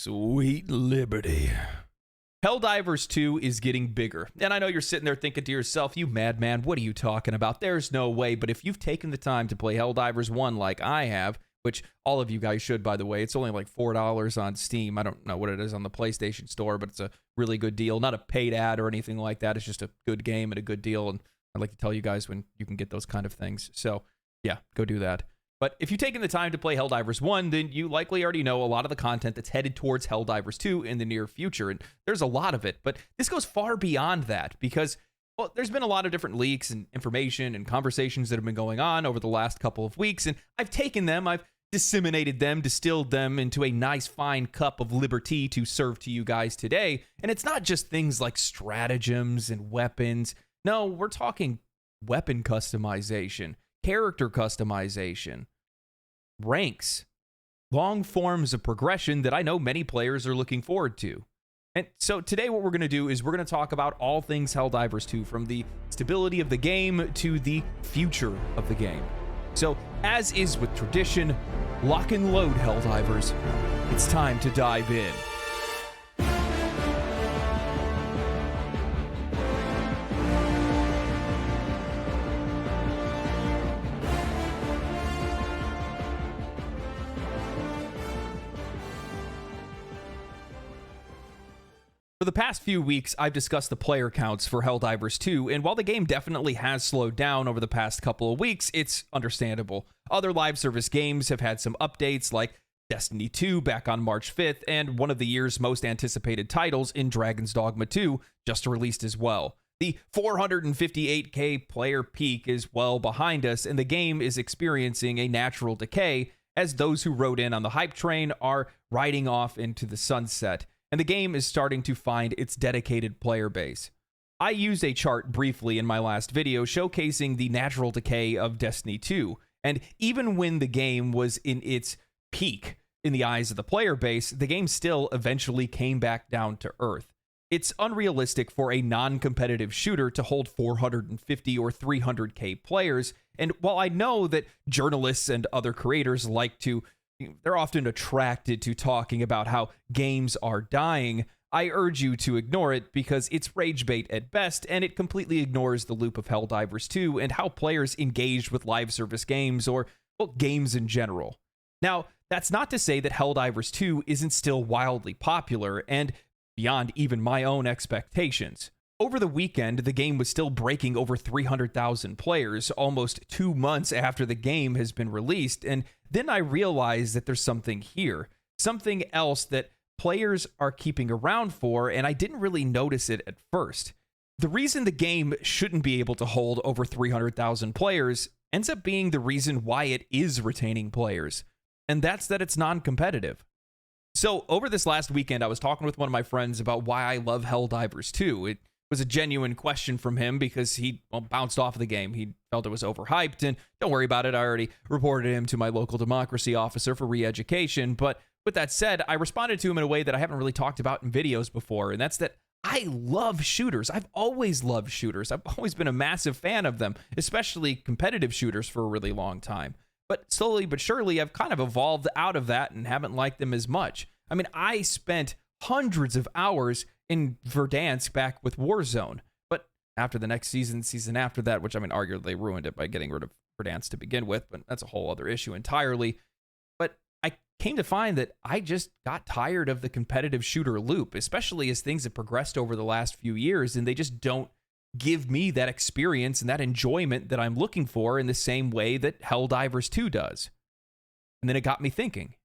Sweet liberty. Helldivers 2 is getting bigger. And I know you're sitting there thinking to yourself, you madman, what are you talking about? There's no way. But if you've taken the time to play Helldivers 1 like I have, which all of you guys should, by the way, it's only like $4 on Steam. I don't know what it is on the PlayStation Store, but it's a really good deal. Not a paid ad or anything like that. It's just a good game and a good deal. And I'd like to tell you guys when you can get those kind of things. So yeah, go do that. But if you've taken the time to play Helldivers 1, then you likely already know a lot of the content that's headed towards Helldivers 2 in the near future. And there's a lot of it, but this goes far beyond that because, well, there's been a lot of different leaks and information and conversations that have been going on over the last couple of weeks. And I've taken them, I've disseminated them, distilled them into a nice fine cup of liberty to serve to you guys today. And it's not just things like stratagems and weapons. No, we're talking weapon customization, character customization, ranks, long forms of progression that I know many players are looking forward to. And so today what we're going to do is we're going to talk about all things Helldivers 2, from the stability of the game to the future of the game. So as is with tradition, lock and load, Helldivers. It's time to dive in. For the past few weeks, I've discussed the player counts for Helldivers 2, and while the game definitely has slowed down over the past couple of weeks, it's understandable. Other live service games have had some updates, like Destiny 2 back on March 5th, and one of the year's most anticipated titles in Dragon's Dogma 2 just released as well. The 458k player peak is well behind us, and the game is experiencing a natural decay as those who rode in on the hype train are riding off into the sunset, and the game is starting to find its dedicated player base. I used a chart briefly in my last video showcasing the natural decay of Destiny 2, and even when the game was in its peak in the eyes of the player base, the game still eventually came back down to earth. It's unrealistic for a non-competitive shooter to hold 450 or 300k players, and while I know that journalists and other creators they're often attracted to talking about how games are dying, I urge you to ignore it because it's rage bait at best, and it completely ignores the loop of Helldivers 2 and how players engaged with live service games or, well, games in general. Now, that's not to say that Helldivers 2 isn't still wildly popular and beyond even my own expectations. Over the weekend, the game was still breaking over 300,000 players, almost 2 months after the game has been released, and then I realized that there's something here, something else that players are keeping around for, and I didn't really notice it at first. The reason the game shouldn't be able to hold over 300,000 players ends up being the reason why it is retaining players, and that's that it's non-competitive. So over this last weekend, I was talking with one of my friends about why I love Helldivers 2. It was a genuine question from him because he bounced off of the game. He felt it was overhyped, and don't worry about it, I already reported him to my local democracy officer for re-education. But with that said, I responded to him in a way that I haven't really talked about in videos before, and that's that I love shooters. I've always loved shooters. I've always been a massive fan of them, especially competitive shooters for a really long time. But slowly but surely, I've kind of evolved out of that and haven't liked them as much. I mean, I spent hundreds of hours in Verdansk back with Warzone, but after the next season after that, which I mean, arguably they ruined it by getting rid of Verdansk to begin with, but that's a whole other issue entirely. But I came to find that I just got tired of the competitive shooter loop, especially as things have progressed over the last few years, and they just don't give me that experience and that enjoyment that I'm looking for in the same way that Helldivers 2 does. And then it got me thinking.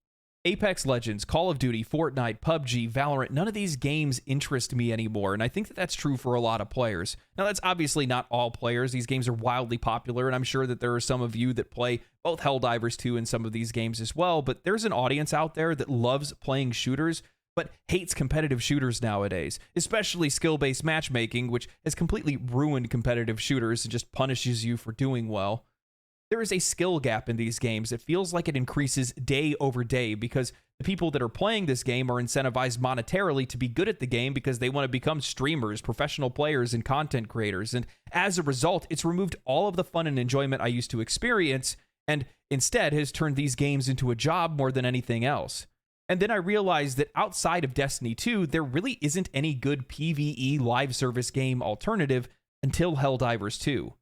Apex Legends, Call of Duty, Fortnite, PUBG, Valorant, none of these games interest me anymore, and I think that that's true for a lot of players. Now, that's obviously not all players. These games are wildly popular, and I'm sure that there are some of you that play both Helldivers 2 and some of these games as well, but there's an audience out there that loves playing shooters, but hates competitive shooters nowadays, especially skill-based matchmaking, which has completely ruined competitive shooters and just punishes you for doing well. There is a skill gap in these games. It feels like it increases day over day because the people that are playing this game are incentivized monetarily to be good at the game because they want to become streamers, professional players, and content creators. And as a result, it's removed all of the fun and enjoyment I used to experience and instead has turned these games into a job more than anything else. And then I realized that outside of Destiny 2, there really isn't any good PvE live service game alternative until Helldivers 2.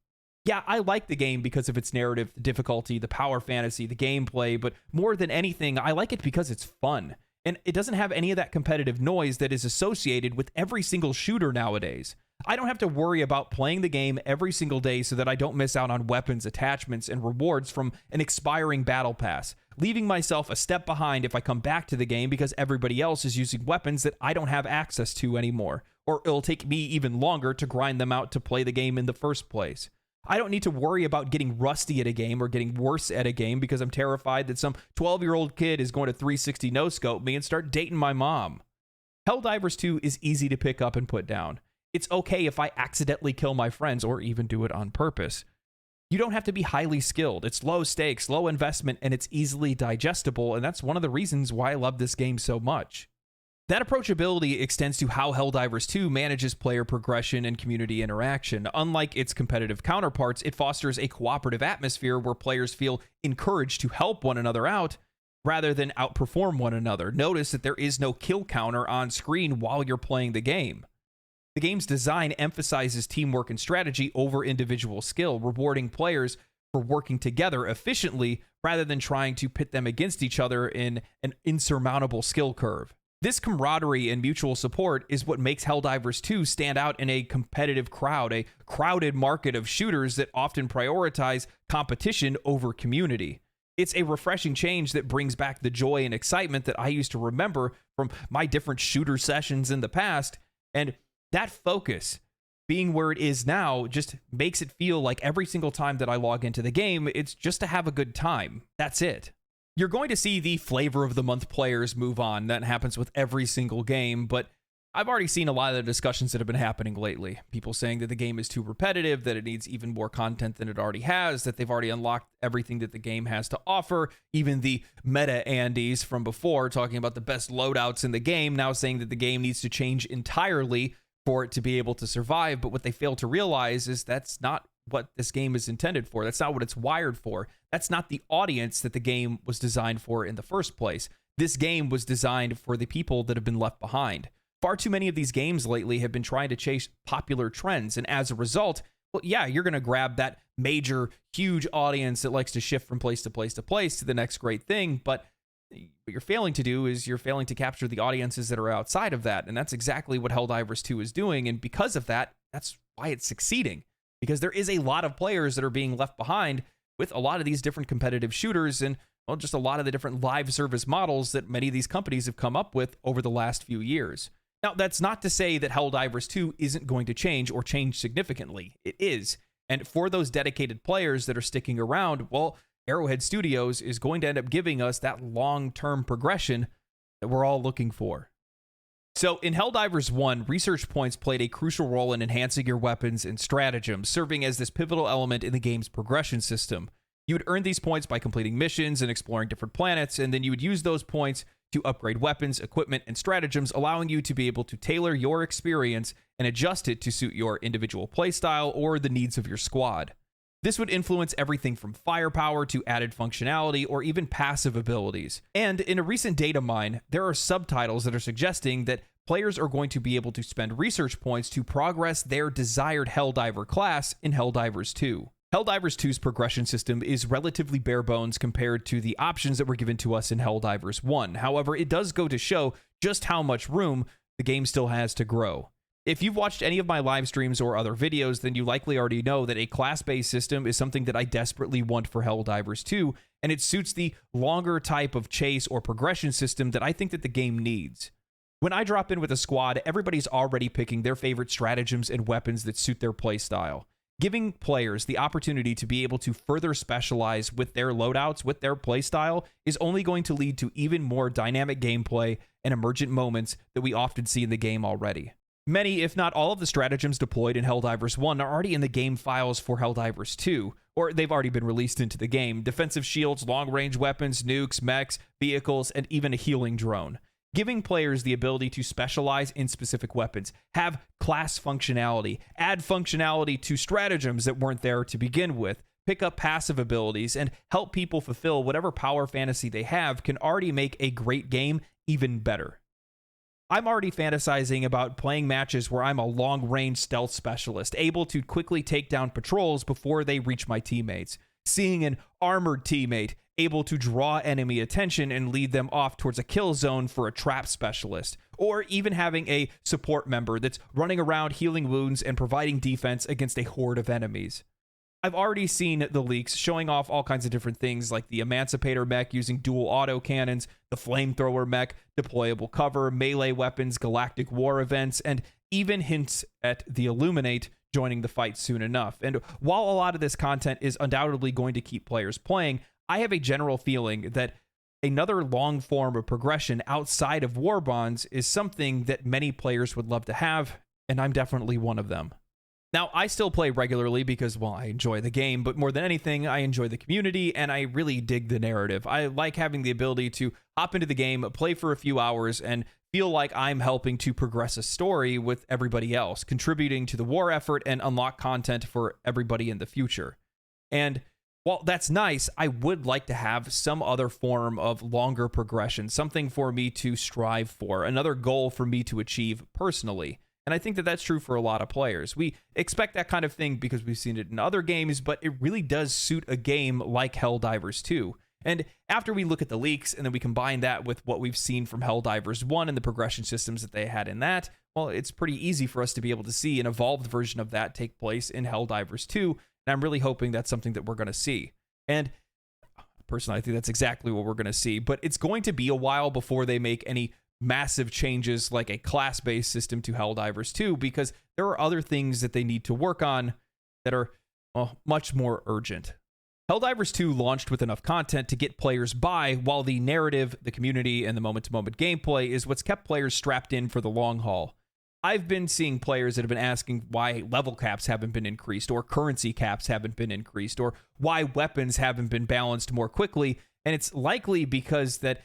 Yeah, I like the game because of its narrative, the difficulty, the power fantasy, the gameplay, but more than anything, I like it because it's fun. And it doesn't have any of that competitive noise that is associated with every single shooter nowadays. I don't have to worry about playing the game every single day so that I don't miss out on weapons, attachments, and rewards from an expiring battle pass, leaving myself a step behind if I come back to the game because everybody else is using weapons that I don't have access to anymore, or it'll take me even longer to grind them out to play the game in the first place. I don't need to worry about getting rusty at a game or getting worse at a game because I'm terrified that some 12-year-old kid is going to 360 no-scope me and start dating my mom. Helldivers 2 is easy to pick up and put down. It's okay if I accidentally kill my friends or even do it on purpose. You don't have to be highly skilled. It's low stakes, low investment, and it's easily digestible, and that's one of the reasons why I love this game so much. That approachability extends to how Helldivers 2 manages player progression and community interaction. Unlike its competitive counterparts, it fosters a cooperative atmosphere where players feel encouraged to help one another out rather than outperform one another. Notice that there is no kill counter on screen while you're playing the game. The game's design emphasizes teamwork and strategy over individual skill, rewarding players for working together efficiently rather than trying to pit them against each other in an insurmountable skill curve. This camaraderie and mutual support is what makes Helldivers 2 stand out in a competitive crowd, a crowded market of shooters that often prioritize competition over community. It's a refreshing change that brings back the joy and excitement that I used to remember from my different shooter sessions in the past, and that focus being where it is now just makes it feel like every single time that I log into the game, it's just to have a good time. That's it. You're going to see the flavor of the month players move on. That happens with every single game, but I've already seen a lot of the discussions that have been happening lately. People saying that the game is too repetitive, that it needs even more content than it already has, that they've already unlocked everything that the game has to offer. Even the meta Andes from before, talking about the best loadouts in the game, now saying that the game needs to change entirely for it to be able to survive. But what they fail to realize is that's not what this game is intended for. That's not what it's wired for. That's not the audience that the game was designed for in the first place. This game was designed for the people that have been left behind. Far too many of these games lately have been trying to chase popular trends, and as a result, well, yeah, you're going to grab that major, huge audience that likes to shift from place to place to place to the next great thing, but what you're failing to do is you're failing to capture the audiences that are outside of that, and that's exactly what Helldivers 2 is doing, and because of that, that's why it's succeeding. Because there is a lot of players that are being left behind with a lot of these different competitive shooters and, well, just a lot of the different live service models that many of these companies have come up with over the last few years. Now, that's not to say that Helldivers 2 isn't going to change or change significantly. It is. And for those dedicated players that are sticking around, well, Arrowhead Studios is going to end up giving us that long-term progression that we're all looking for. So in Helldivers 1, research points played a crucial role in enhancing your weapons and stratagems, serving as this pivotal element in the game's progression system. You would earn these points by completing missions and exploring different planets, and then you would use those points to upgrade weapons, equipment, and stratagems, allowing you to be able to tailor your experience and adjust it to suit your individual playstyle or the needs of your squad. This would influence everything from firepower to added functionality or even passive abilities. And in a recent data mine, there are subtitles that are suggesting that players are going to be able to spend research points to progress their desired Helldiver class in Helldivers 2. Helldivers 2's progression system is relatively bare bones compared to the options that were given to us in Helldivers 1. However, it does go to show just how much room the game still has to grow. If you've watched any of my live streams or other videos, then you likely already know that a class-based system is something that I desperately want for Helldivers 2, and it suits the longer type of chase or progression system that I think that the game needs. When I drop in with a squad, everybody's already picking their favorite stratagems and weapons that suit their playstyle. Giving players the opportunity to be able to further specialize with their loadouts, with their playstyle, is only going to lead to even more dynamic gameplay and emergent moments that we often see in the game already. Many, if not all of the stratagems deployed in Helldivers 1 are already in the game files for Helldivers 2, or they've already been released into the game. Defensive shields, long-range weapons, nukes, mechs, vehicles, and even a healing drone. Giving players the ability to specialize in specific weapons, have class functionality, add functionality to stratagems that weren't there to begin with, pick up passive abilities, and help people fulfill whatever power fantasy they have can already make a great game even better. I'm already fantasizing about playing matches where I'm a long-range stealth specialist, able to quickly take down patrols before they reach my teammates. Seeing an armored teammate able to draw enemy attention and lead them off towards a kill zone for a trap specialist. Or even having a support member that's running around healing wounds and providing defense against a horde of enemies. I've already seen the leaks showing off all kinds of different things like the Emancipator mech using dual autocannons, the Flamethrower mech, deployable cover, melee weapons, galactic war events, and even hints at the Illuminate joining the fight soon enough. And while a lot of this content is undoubtedly going to keep players playing, I have a general feeling that another long form of progression outside of war bonds is something that many players would love to have, and I'm definitely one of them. Now, I still play regularly because, well, I enjoy the game, but more than anything, I enjoy the community, and I really dig the narrative. I like having the ability to hop into the game, play for a few hours, and feel like I'm helping to progress a story with everybody else, contributing to the war effort and unlock content for everybody in the future. And while that's nice, I would like to have some other form of longer progression, something for me to strive for, another goal for me to achieve personally. And I think that that's true for a lot of players. We expect that kind of thing because we've seen it in other games, but it really does suit a game like Helldivers 2. And after we look at the leaks and then we combine that with what we've seen from Helldivers 1 and the progression systems that they had in that, well, it's pretty easy for us to be able to see an evolved version of that take place in Helldivers 2. And I'm really hoping that's something that we're going to see. And personally, I think that's exactly what we're going to see. But it's going to be a while before they make any massive changes like a class-based system to Helldivers 2, because there are other things that they need to work on that are, well, much more urgent. Helldivers 2 launched with enough content to get players by, while the narrative, the community, and the moment-to-moment gameplay is what's kept players strapped in for the long haul. I've been seeing players that have been asking why level caps haven't been increased, or currency caps haven't been increased, or why weapons haven't been balanced more quickly, and it's likely because that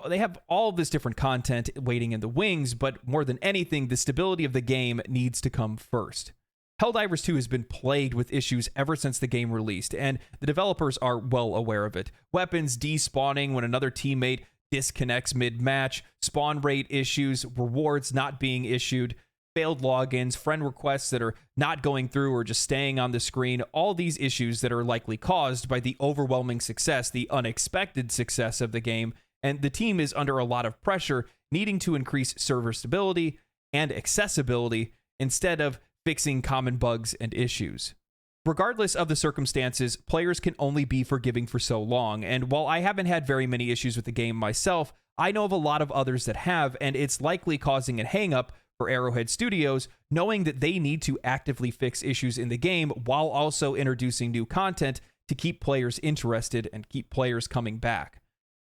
they have all of this different content waiting in the wings, but more than anything, the stability of the game needs to come first. Helldivers 2 has been plagued with issues ever since the game released, and the developers are well aware of it. Weapons despawning when another teammate disconnects mid-match, spawn rate issues, rewards not being issued, failed logins, friend requests that are not going through or just staying on the screen, all these issues that are likely caused by the overwhelming success, the unexpected success of the game, and the team is under a lot of pressure, needing to increase server stability and accessibility instead of fixing common bugs and issues. Regardless of the circumstances, players can only be forgiving for so long, and while I haven't had very many issues with the game myself, I know of a lot of others that have, and it's likely causing a hang-up for Arrowhead Studios, knowing that they need to actively fix issues in the game while also introducing new content to keep players interested and keep players coming back.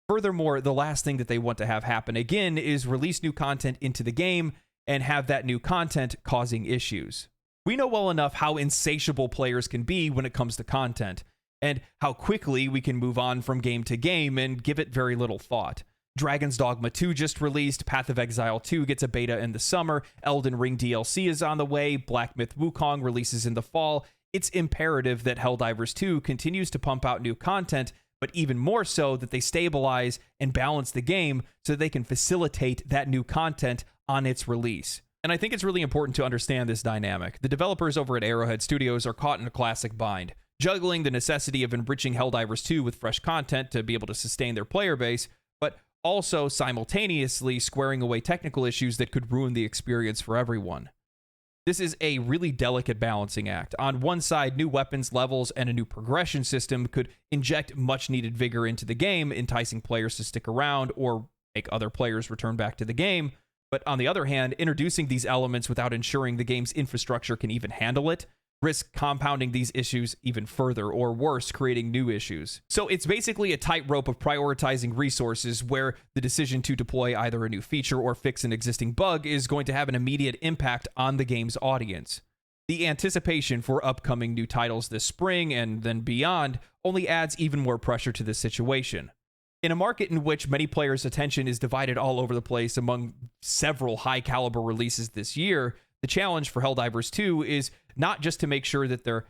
Furthermore, the last thing that they want to have happen again is release new content into the game and have that new content causing issues. We know well enough how insatiable players can be when it comes to content, and how quickly we can move on from game to game and give it very little thought. Dragon's Dogma 2 just released, Path of Exile 2 gets a beta in the summer, Elden Ring DLC is on the way, Black Myth Wukong releases in the fall. It's imperative that Helldivers 2 continues to pump out new content, but even more so that they stabilize and balance the game so they can facilitate that new content on its release. And I think it's really important to understand this dynamic. The developers over at Arrowhead Studios are caught in a classic bind, juggling the necessity of enriching Helldivers 2 with fresh content to be able to sustain their player base, but also simultaneously squaring away technical issues that could ruin the experience for everyone. This is a really delicate balancing act. On one side, new weapons, levels, and a new progression system could inject much-needed vigor into the game, enticing players to stick around or make other players return back to the game. But on the other hand, introducing these elements without ensuring the game's infrastructure can even handle it risk compounding these issues even further, or worse, creating new issues. So it's basically a tightrope of prioritizing resources where the decision to deploy either a new feature or fix an existing bug is going to have an immediate impact on the game's audience. The anticipation for upcoming new titles this spring and then beyond only adds even more pressure to this situation. In a market in which many players' attention is divided all over the place among several high-caliber releases this year, the challenge for Helldivers 2 is not just to make sure that their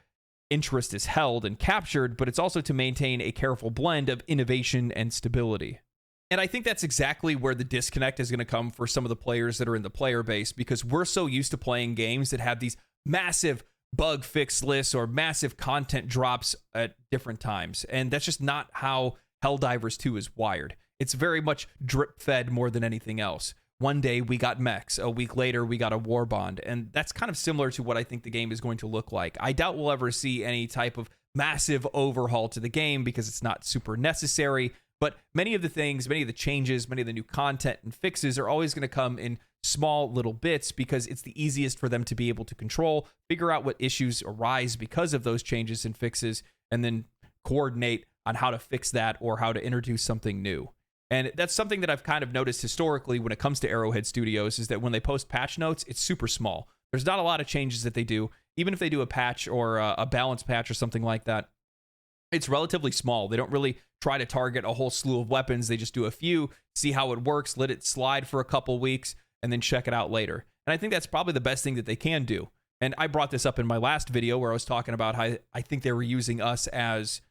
interest is held and captured, but it's also to maintain a careful blend of innovation and stability. And I think that's exactly where the disconnect is going to come for some of the players that are in the player base, because we're so used to playing games that have these massive bug fix lists or massive content drops at different times. And that's just not how Helldivers 2 is wired. It's very much drip fed more than anything else. One day we got mechs, a week later we got a war bond, and that's kind of similar to what I think the game is going to look like. I doubt we'll ever see any type of massive overhaul to the game because it's not super necessary, but many of the things, many of the changes, many of the new content and fixes are always going to come in small little bits because it's the easiest for them to be able to control, figure out what issues arise because of those changes and fixes, and then coordinate on how to fix that or how to introduce something new. And that's something that I've kind of noticed historically when it comes to Arrowhead Studios, is that when they post patch notes, it's super small. There's not a lot of changes that they do. Even if they do a patch or a balance patch or something like that, it's relatively small. They don't really try to target a whole slew of weapons. They just do a few, see how it works, let it slide for a couple weeks, and then check it out later. And I think that's probably the best thing that they can do. And I brought this up in my last video where I was talking about how I think they were using us as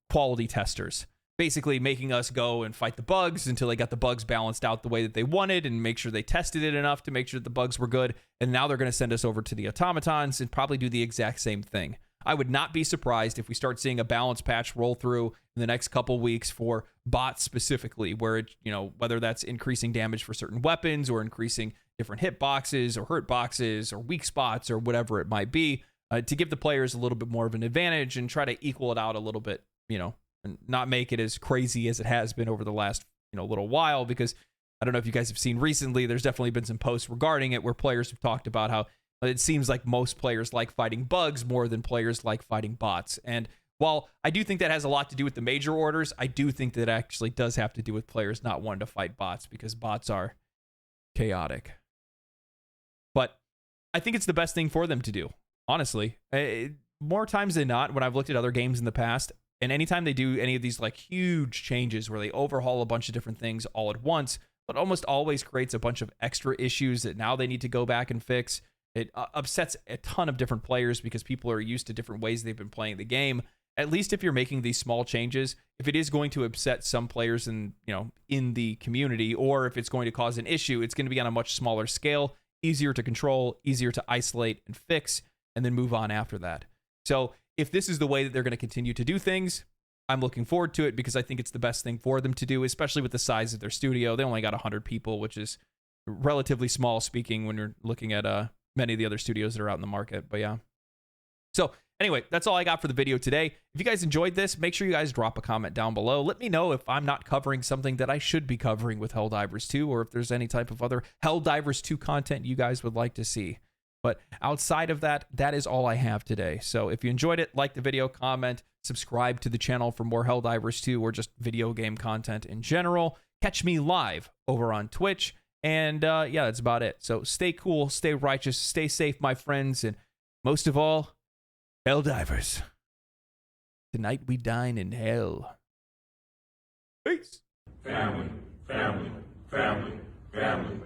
quality testers, basically making us go and fight the bugs until they got the bugs balanced out the way that they wanted and make sure they tested it enough to make sure that the bugs were good. And now they're going to send us over to the automatons and probably do the exact same thing. I would not be surprised if we start seeing a balance patch roll through in the next couple weeks for bots specifically, where it, whether that's increasing damage for certain weapons or increasing different hit boxes or hurt boxes or weak spots or whatever it might be, to give the players a little bit more of an advantage and try to equal it out a little bit, and not make it as crazy as it has been over the last, little while. Because I don't know if you guys have seen recently, there's definitely been some posts regarding it where players have talked about how it seems like most players like fighting bugs more than players like fighting bots. And while I do think that has a lot to do with the major orders, I do think that it actually does have to do with players not wanting to fight bots because bots are chaotic. But I think it's the best thing for them to do, honestly. More times than not, when I've looked at other games in the past, and anytime they do any of these like huge changes where they overhaul a bunch of different things all at once, but almost always creates a bunch of extra issues that now they need to go back and fix. It upsets a ton of different players because people are used to different ways they've been playing the game. At least if you're making these small changes, if it is going to upset some players in the community, or if it's going to cause an issue, it's going to be on a much smaller scale, easier to control, easier to isolate and fix, and then move on after that. So if this is the way that they're going to continue to do things, I'm looking forward to it because I think it's the best thing for them to do, especially with the size of their studio. They only got 100 people, which is relatively small speaking when you're looking at many of the other studios that are out in the market. But yeah. So anyway, that's all I got for the video today. If you guys enjoyed this, make sure you guys drop a comment down below. Let me know if I'm not covering something that I should be covering with Helldivers 2, or if there's any type of other Helldivers 2 content you guys would like to see. But outside of that, that is all I have today. So if you enjoyed it, like the video, comment, subscribe to the channel for more Helldivers 2 or just video game content in general. Catch me live over on Twitch. And yeah, that's about it. So stay cool, stay righteous, stay safe, my friends. And most of all, Helldivers. Tonight we dine in hell. Peace. Family, family, family, family.